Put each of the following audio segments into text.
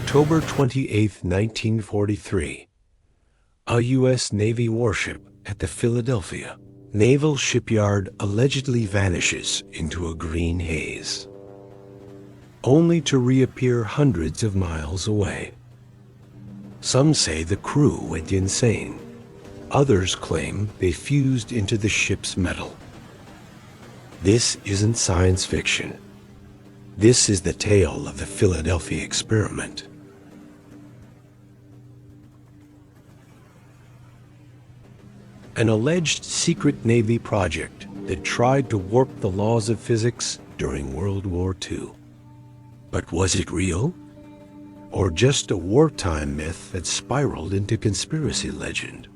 October 28, 1943, a U.S. Navy warship at the Philadelphia Naval Shipyard allegedly vanishes into a green haze, only to reappear hundreds of miles away. Some say the crew went insane. Others claim they fused into the ship's metal. This isn't science fiction. This is the tale of the Philadelphia experiment. An alleged secret Navy project that tried to warp the laws of physics during World War II. But was it real? Or just a wartime myth that spiraled into conspiracy legend?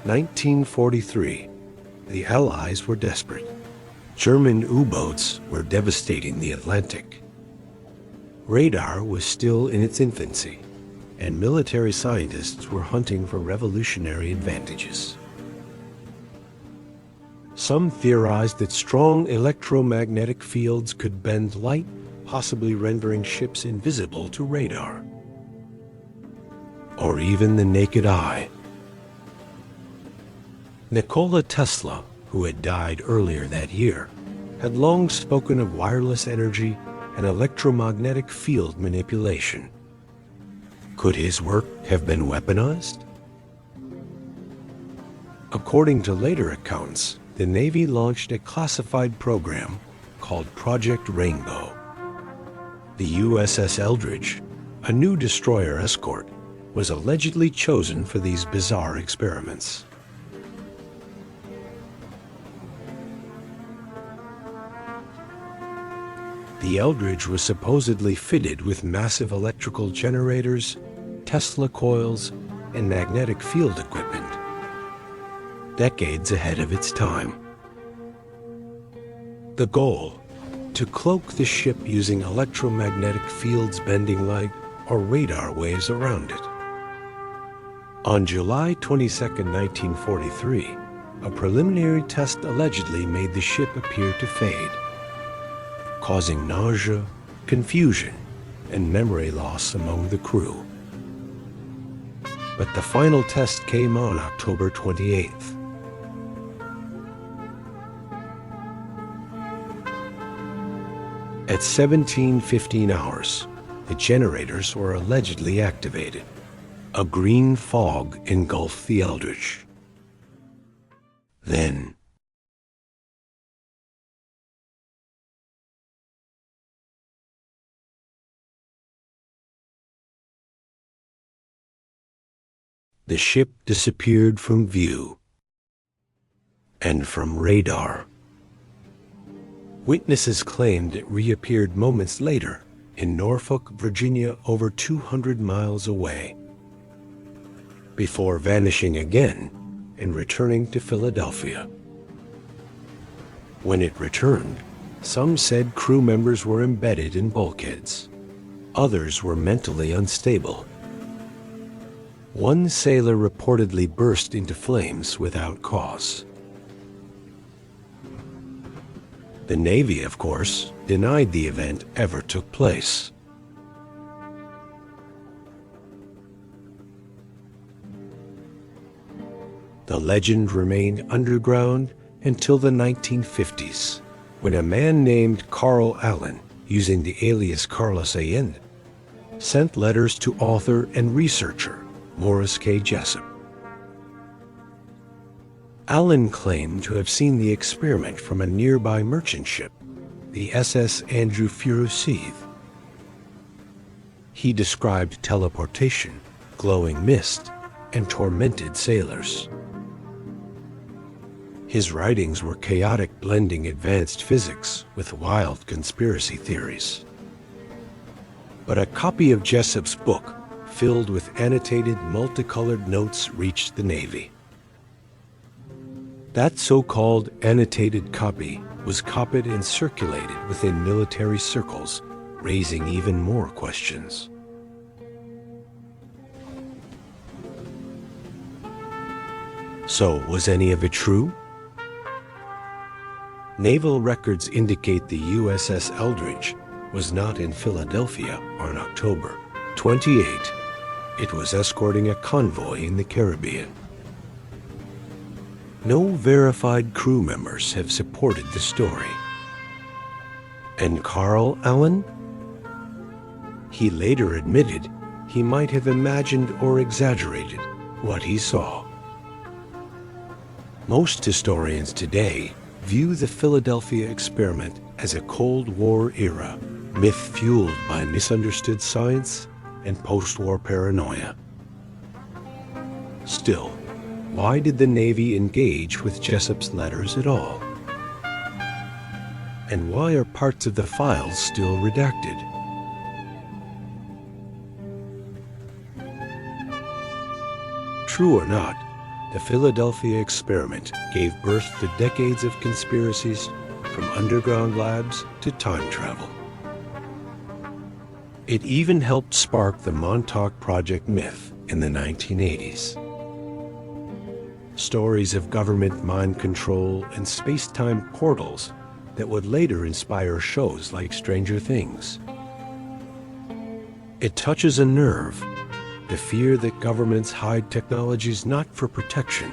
(1943). The Allies were desperate. German U-boats were devastating the Atlantic. Radar was still in its infancy, and military scientists were hunting for revolutionary advantages. Some theorized that strong electromagnetic fields could bend light, possibly rendering ships invisible to radar, or even the naked eye. Nikola Tesla, who had died earlier that year, had long spoken of wireless energy and electromagnetic field manipulation. Could his work have been weaponized? According to later accounts, the Navy launched a classified program called Project Rainbow. The USS Eldridge, a new destroyer escort, was allegedly chosen for these bizarre experiments. The Eldridge was supposedly fitted with massive electrical generators, Tesla coils, and magnetic field equipment, decades ahead of its time. The goal: to cloak the ship using electromagnetic fields bending light or radar waves around it. On July 22, 1943, a preliminary test allegedly made the ship appear to fade, causing nausea, confusion, and memory loss among the crew. But the final test came on October 28th. At 17:15 hours, the generators were allegedly activated. A green fog engulfed the Eldridge. Then, the ship disappeared from view and from radar. Witnesses claimed it reappeared moments later in Norfolk, Virginia, over 200 miles away, before vanishing again and returning to Philadelphia. When it returned, some said crew members were embedded in bulkheads. Others were mentally unstable. One sailor reportedly burst into flames without cause. The Navy, of course, denied the event ever took place. The legend remained underground until the 1950s, when a man named Carlos Allende, using the alias Carlos Allende, sent letters to author and researcher Morris K. Jessup. Allen claimed to have seen the experiment from a nearby merchant ship, the SS Andrew Furuseth. He described teleportation, glowing mist, and tormented sailors. His writings were chaotic, blending advanced physics with wild conspiracy theories. But a copy of Jessup's book, filled with annotated, multicolored notes, reached the Navy. That so-called annotated copy was copied and circulated within military circles, raising even more questions. So, was any of it true? Naval records indicate the USS Eldridge was not in Philadelphia on October 28. It was escorting a convoy in the Caribbean. No verified crew members have supported the story. And Carl Allende? He later admitted he might have imagined or exaggerated what he saw. Most historians today view the Philadelphia experiment as a Cold War era myth fueled by misunderstood science and post-war paranoia. Still, why did the Navy engage with Jessup's letters at all? And why are parts of the files still redacted? True or not, the Philadelphia experiment gave birth to decades of conspiracies, from underground labs to time travel. It even helped spark the Montauk Project myth in the 1980s. Stories of government mind control and space-time portals that would later inspire shows like Stranger Things. It touches a nerve, the fear that governments hide technologies not for protection,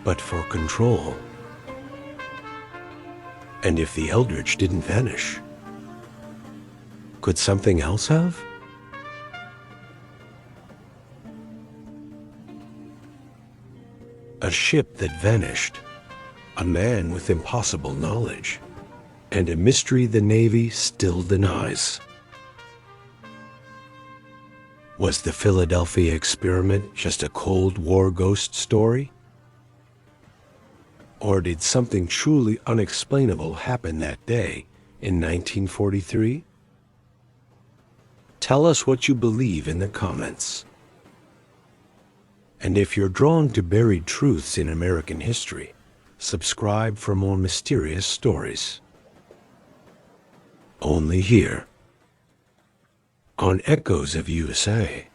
but for control. And if the Eldridge didn't vanish, could something else have? A ship that vanished, a man with impossible knowledge, and a mystery the Navy still denies. Was the Philadelphia experiment just a Cold War ghost story? Or did something truly unexplainable happen that day in 1943? Tell us what you believe in the comments. And if you're drawn to buried truths in American history, subscribe for more mysterious stories. Only here on Echoes of USA.